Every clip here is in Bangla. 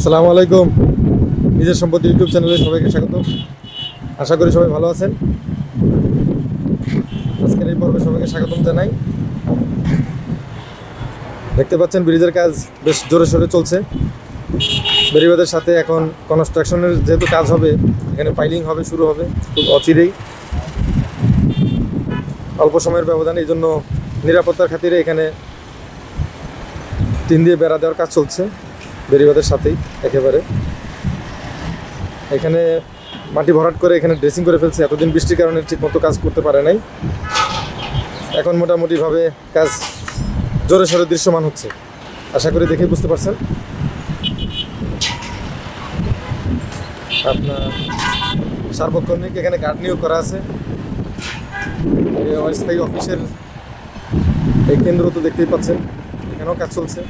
আসসালামু আলাইকুম। নিজের সম্পত্তি ইউটিউব চ্যানেলে সবাইকে স্বাগত। আশা করি সবাই ভালো আছেন। আজকের এই পর্বে সবাইকে স্বাগতম জানাই। দেখতে পাচ্ছেন ব্রিজের কাজ বেশ জোরে সোরে চলছে। বেড়িবাঁধের সাথে এখন কনস্ট্রাকশনের যেহেতু কাজ হবে, এখানে পাইলিং হবে, শুরু হবে খুব অচিরেই, অল্প সময়ের ব্যবধানে। এই জন্য নিরাপত্তার খাতিরে এখানে টিন দিয়ে বেড়া দেওয়ার কাজ চলছে বেড়িবাঁধের সাথেই একেবারে। এখানে মাটি ভরাট করে এখানে ড্রেসিং করে ফেলছে। এতদিন বৃষ্টির কারণে ঠিকমতো কাজ করতে পারে নাই। এখন মোটামুটিভাবে কাজ জোরে সোরে দৃশ্যমান হচ্ছে। আশা করি দেখে বুঝতে পারছেন। আপনার সার্বক্ষণিক এখানে গার্ড নিয়োগ করা আছে। অস্থায়ী অফিসের এই কেন্দ্র তো দেখতেই পাচ্ছেন, এখানেও কাজ চলছে,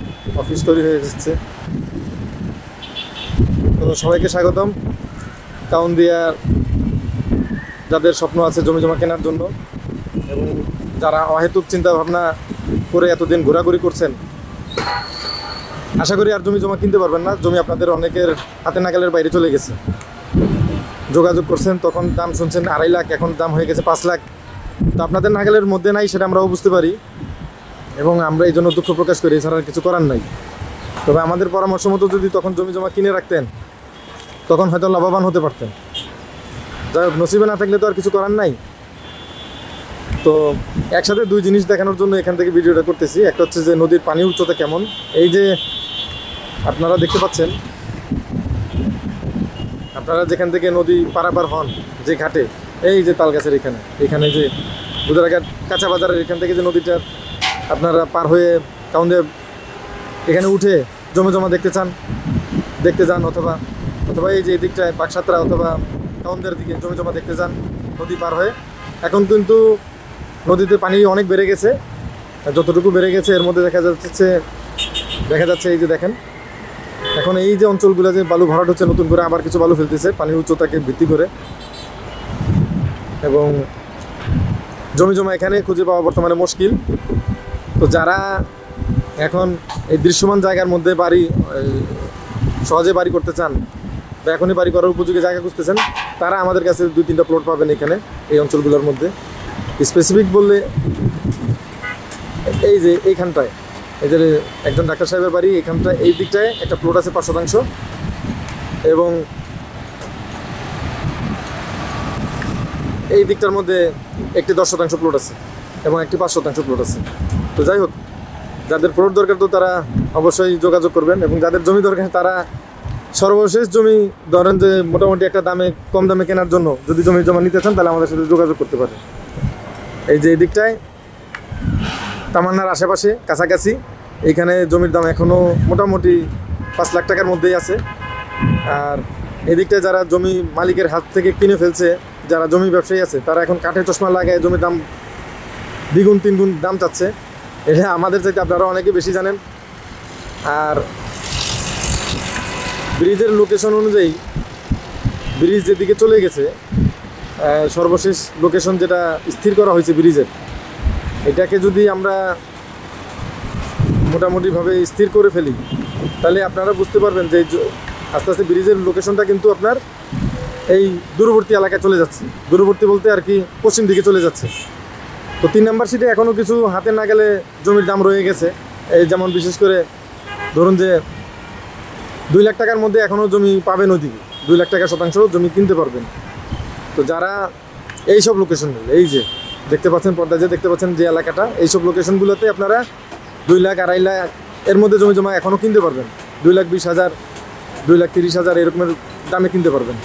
অফিস তৈরি হয়ে যাচ্ছে। তো সবাইকে স্বাগতম। কাউন্দিয়ার যাদের স্বপ্ন আছে জমি জমা কেনার জন্য, এবং যারা অহেতুক চিন্তা ভাবনা করে এতদিন ঘোরাঘুরি করছেন, আশা করি আর জমি জমা কিনতে পারবেন না। জমি আপনাদের অনেকের হাতে নাগালের বাইরে চলে গেছে। যোগাযোগ করছেন, তখন দাম শুনছেন 2.5 লাখ, এখন দাম হয়ে গেছে 5 লাখ। তো আপনাদের নাগালের মধ্যে নাই, সেটা আমরাও বুঝতে পারি এবং আমরা এই জন্য দুঃখ প্রকাশ করি। এছাড়া কিছু করার নাই। তবে আমাদের পরামর্শ মতো যদি তখন জমি জমা কিনে রাখতেন, তখন হয়তো লাভবান হতে পারতেন। যাই হোক, নসিবে না থাকলে তো আর কিছু করার নাই। তো একসাথে দুই জিনিস দেখানোর জন্য এখান থেকে ভিডিওটা করতেছি। একটা হচ্ছে যে নদীর পানির উচ্চতা কেমন। এই যে আপনারা দেখতে পাচ্ছেন, আপনারা যেখান থেকে নদী পারাপার হন যে ঘাটে, এই যে তালগাছের এখানে যে বুদারাঘাট কাঁচা বাজারের এখান থেকে যে নদীটা আপনারা পার হয়ে কাউন্দিয়া এখানে উঠে জমি জমা দেখতে যান, অথবা এই যে এদিকটায় বাকসাতরা অথবা কাউন্দিয়ার দিকে জমি জমা দেখতে যান নদী পার হয়ে। এখন কিন্তু নদীতে পানি অনেক বেড়ে গেছে। যতটুকু বেড়ে গেছে এর মধ্যে দেখা যাচ্ছে এই যে দেখেন, এখন এই যে অঞ্চলগুলো যে বালু ভরাট হচ্ছে, নতুন করে আবার কিছু বালু ফেলতেছে পানির উচ্চতাকে ভিত্তি করে। এবং জমি জমা এখানে খুঁজে পাওয়া বর্তমানে মুশকিল। তো যারা এখন এই দৃশ্যমান জায়গার মধ্যে সহজে বাড়ি করতে চান বা এখনই বাড়ি করার উপযোগী জায়গা খুঁজতেছেন, তারা আমাদের কাছে 2-3টা প্লট পাবেন এখানে এই অঞ্চলগুলোর মধ্যে। স্পেসিফিক বললে এই যে এইখানটায়, এই যে একজন ডাক্তার সাহেবের বাড়ি, এইখানটায় এই দিকটায় একটা প্লট আছে 5% এবং এই দিকটার মধ্যে একটি 10% প্লট আছে এবং একটি 5% প্লট আছে। তো যাই হোক, যাদের প্লট দরকার তো তারা অবশ্যই যোগাযোগ করবেন, এবং যাদের জমি দরকার তারা সর্বশেষ জমি ধরেন যে মোটামুটি একটা কম দামে কেনার জন্য যদি জমি জমা নিতে চান, তাহলে আমাদের সাথে যোগাযোগ করতে পারেন। এই যে এই দিকটায় তামান্নার আশেপাশে কাছাকাছি এইখানে জমির দাম এখনও মোটামুটি 5 লাখ টাকার মধ্যেই আছে। আর এদিকটায় যারা জমি মালিকের হাত থেকে কিনে ফেলছে, যারা জমি ব্যবসায়ী আছে, তারা এখন কাঠের চশমা লাগায় জমির দাম 2-3 গুণ দাম চাচ্ছে। এটা আমাদের চাইতে আপনারা অনেকে বেশি জানেন। আর ব্রিজের লোকেশন অনুযায়ী ব্রিজ যেদিকে চলে গেছে, সর্বশেষ লোকেশন যেটা স্থির করা হয়েছে ব্রিজের, এটাকে যদি আমরা মোটামুটিভাবে স্থির করে ফেলি, তাহলে আপনারা বুঝতে পারবেন যে আস্তে আস্তে ব্রিজের লোকেশনটা কিন্তু আপনার এই দূরবর্তী এলাকায় চলে যাচ্ছে। দূরবর্তী বলতে আর কি পশ্চিম দিকে চলে যাচ্ছে। তো 3 নম্বর সিটে এখনও কিছু হাতে না গেলে জমির দাম রয়ে গেছে। এই যেমন বিশেষ করে ধরুন যে 2 লাখ টাকার মধ্যে এখনও জমি পাবেন, ওইদিকে 2 লাখ টাকা শতাংশ জমি কিনতে পারবেন। তো যারা এইসব লোকেশন, এই যে দেখতে পাচ্ছেন পর্দায় যে দেখতে পাচ্ছেন যে এলাকাটা, এইসব লোকেশনগুলোতে আপনারা 2 লাখ 2.5 লাখ এর মধ্যে জমি জমা এখনও কিনতে পারবেন। 2,20,000 2,30,000 এরকমের দামে কিনতে পারবেন।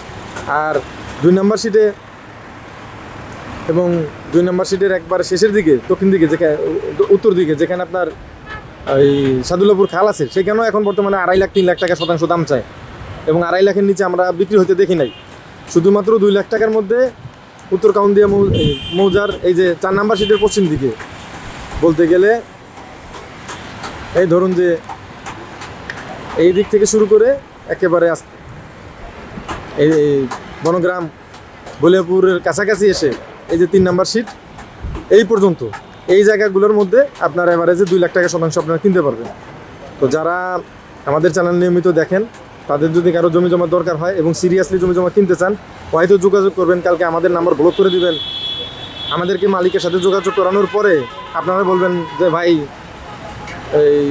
আর 2 নম্বর সিটে এবং 2 নম্বর সিটের একবার শেষের দিকে দক্ষিণ দিকে, যেখানে উত্তর দিকে যেখানে আপনার এই সাদুল্লাপুর খাল আছে, সেখানেও এখন বর্তমানে 2.5 লাখ 3 লাখ টাকা শতাংশ দাম চায়, এবং 2.5 লাখের নিচে আমরা বিক্রি হতে দেখি নাই। শুধুমাত্র 2 লাখ টাকার মধ্যে উত্তর কাউন্দিয়া মৌজার এই যে 4 নম্বর সিটের পশ্চিম দিকে বলতে গেলে, এই ধরুন যে এই দিক থেকে শুরু করে একেবারে আসতে এই বনগ্রাম বলিয়াপুরের কাছাকাছি এসে এই যে 3 নম্বর সিট এই পর্যন্ত, এই জায়গাগুলোর মধ্যে আপনার এভারেজে 2 লাখ টাকা শতাংশ আপনারা কিনতে পারবেন। তো যারা আমাদের চ্যানেল নিয়মিত দেখেন তাদের যদি কারো জমি জমা দরকার হয় এবং সিরিয়াসলি জমি জমা কিনতে চান, হয়তো যোগাযোগ করবেন, কালকে আমাদের নাম্বার ব্লক করে দিবেন। আমাদেরকে মালিকের সাথে যোগাযোগ করানোর পরে আপনারা বলবেন যে ভাই এই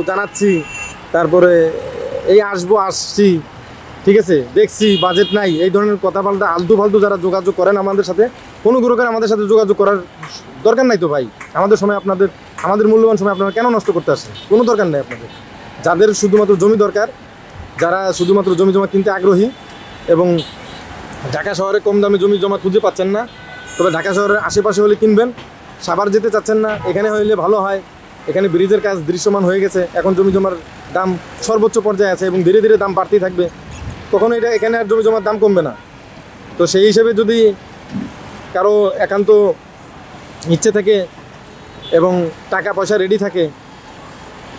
জানাচ্ছি, তারপরে এই আসছি, ঠিক আছে, দেখছি, বাজেট নাই, এই ধরনের কথা বলতে আলতু ফালতু যারা যোগাযোগ করেন আমাদের সাথে, কোনো প্রকার আমাদের সাথে যোগাযোগ করার দরকার নাই তো ভাই। আমাদের সময় আমাদের মূল্যবান সময় আপনারা কেন নষ্ট করতে আসেন? কোনো দরকার নেই আপনাদের। যাদের শুধুমাত্র জমি দরকার, যারা শুধুমাত্র জমি জমা কিনতে আগ্রহী এবং ঢাকা শহরে কম দামে জমি জমা খুঁজে পাচ্ছেন না, তবে ঢাকা শহরের আশেপাশে হলে কিনবেন। সাভার যেতে চাচ্ছেন না, এখানে হইলে ভালো হয়। এখানে ব্রিজের কাজ দৃশ্যমান হয়ে গেছে, এখন জমি জমার দাম সর্বোচ্চ পর্যায়ে আছে এবং ধীরে ধীরে দাম বাড়তেই থাকবে। কখনো এখানে আর জমি জমার দাম কমবে না। তো সেই হিসেবে যদি কারো একান্ত ইচ্ছে থাকে এবং টাকা পয়সা রেডি থাকে,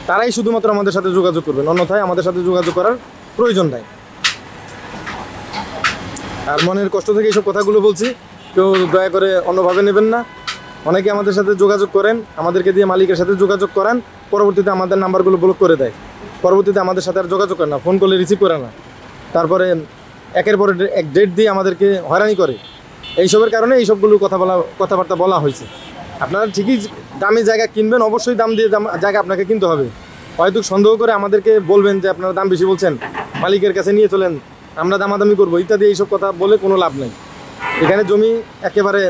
তারাই শুধুমাত্র আমাদের সাথে যোগাযোগ করবেন, অন্যথায় আমাদের সাথে যোগাযোগ করার প্রয়োজন নাই। আর মনের কষ্ট থেকে এইসব কথাগুলো বলছি, কেউ দয়া করে অন্যভাবে নেবেন না। অনেকে আমাদের সাথে যোগাযোগ করেন, আমাদেরকে দিয়ে মালিকের সাথে যোগাযোগ করান, পরবর্তীতে আমাদের নাম্বারগুলো ব্লক করে দেয়, পরবর্তীতে আমাদের সাথে আর যোগাযোগ করে না, ফোন করলে রিসিভ করে না, তারপরে একের পর এক ডেট দিয়ে আমাদেরকে হয়রানি করে। এইসবের কারণে এইসবগুলো কথাবার্তা বলা হয়েছে। আপনারা ঠিকই দামি জায়গা কিনবেন, অবশ্যই দাম দিয়ে জায়গা আপনাকে কিনতে হবে। হয়তো সন্দেহ করে আমাদেরকে বলবেন যে আপনারা দাম বেশি বলছেন, মালিকের কাছে নিয়ে চলেন, আমরা দামাদামি করবো ইত্যাদি, এইসব কথা বলে কোনো লাভ নেই। এখানে জমি একেবারে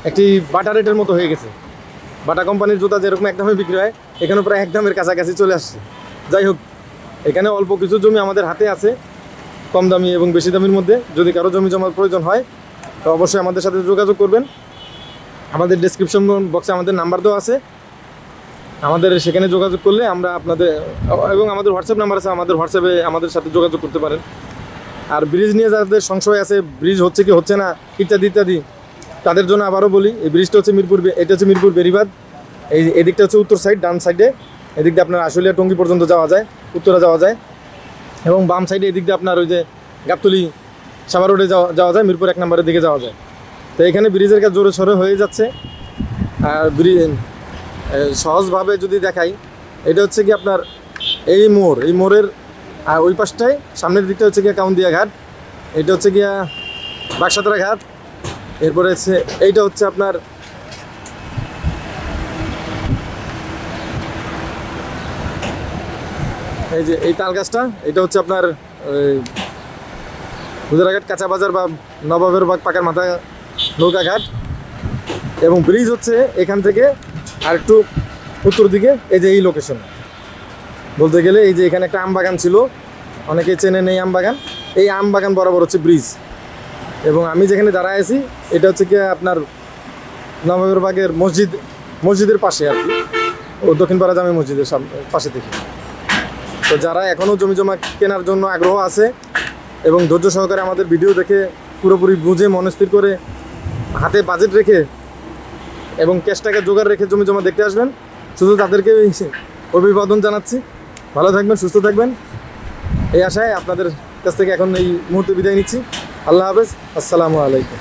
একটি বাটা রেটের মতো হয়ে গেছে। বাটা কোম্পানির জুতা যেরকম একদমে বিক্রি হয়, এখানে প্রায় একদমের কাছাকাছি চলে আসছে। যাই হোক, এখানে অল্প কিছু জমি আমাদের হাতে আছে, কম দামি এবং বেশি দামির মধ্যে। যদি কারো জমি জমার প্রয়োজন হয় তো অবশ্যই আমাদের সাথে যোগাযোগ করবেন। আমাদের ডেসক্রিপশন বক্সে আমাদের নাম্বার দেওয়া আছে, আমাদের সেখানে যোগাযোগ করলে আমরা আপনাদের, এবং আমাদের হোয়াটসঅ্যাপ নাম্বার আছে, আমাদের হোয়াটসঅ্যাপে আমাদের সাথে যোগাযোগ করতে পারেন। আর ব্রিজ নিয়ে যাদের সংশয় আছে, ব্রিজ হচ্ছে কি হচ্ছে না ইত্যাদি ইত্যাদি, তাদের জন্য আবারও বলি, এই ব্রিজটা হচ্ছে এটা হচ্ছে মিরপুর বেরিবাদ। এদিকটা হচ্ছে উত্তর সাইড, ডান সাইডে, এদিক দিয়ে আপনার আশুলিয়া টঙ্গী পর্যন্ত যাওয়া যায়, উত্তরা যাওয়া যায়, এবং বাম সাইডে এদিক দিয়ে আপনার ওই যে গাবতলী সাভার রোডে যাওয়া যায়, মিরপুর 1 নম্বরের দিকে যাওয়া যায়। তো এখানে ব্রিজের কাজ জোরে সরে হয়ে যাচ্ছে। আর সহজভাবে যদি দেখাই, এটা হচ্ছে কি আপনার এই মোড়ের ওই পাশটায় সামনের দিকটা হচ্ছে গিয়া কাউন্দিয়া ঘাট, এটা হচ্ছে গিয়া বাক্সাতরা ঘাট, এরপরে হচ্ছে এইটা হচ্ছে আপনার এই যে এই তাল গাছটা, এটা হচ্ছে আপনার গুজরাঘাট কাঁচা বাজার বা নবাবের বাগ পাকার মাথা নৌকা ঘাট। এবং ব্রিজ হচ্ছে এখান থেকে আর একটু উত্তর দিকে, এই যে এই লোকেশন বলতে গেলে, এই যে এখানে একটা আম বাগান ছিল, অনেকে চেনেন এই আম বাগান, এই আম বাগান বরাবর হচ্ছে ব্রিজ। এবং আমি যেখানে দাঁড়ায় আছি এটা হচ্ছে কি আপনার নবাবের বাগের মসজিদের পাশে আর কি, ও দক্ষিণপাড়া জামে মসজিদের পাশে থেকে। তো যারা এখনও জমি জমা কেনার জন্য আগ্রহ আছে এবং ধৈর্য সহকারে আমাদের ভিডিও দেখে পুরোপুরি বুঝে মনস্থির করে হাতে বাজেট রেখে এবং ক্যাশ টাকা জোগাড় রেখে জমি জমা দেখতে আসবেন, শুধু তাদেরকে অভিবাদন জানাচ্ছি। ভালো থাকবেন, সুস্থ থাকবেন, এই আশায় আপনাদের কাছ থেকে এখন এই মুহূর্তে বিদায় নিচ্ছি। আল্লাহ হাফেজ, আসসালামু আলাইকুম।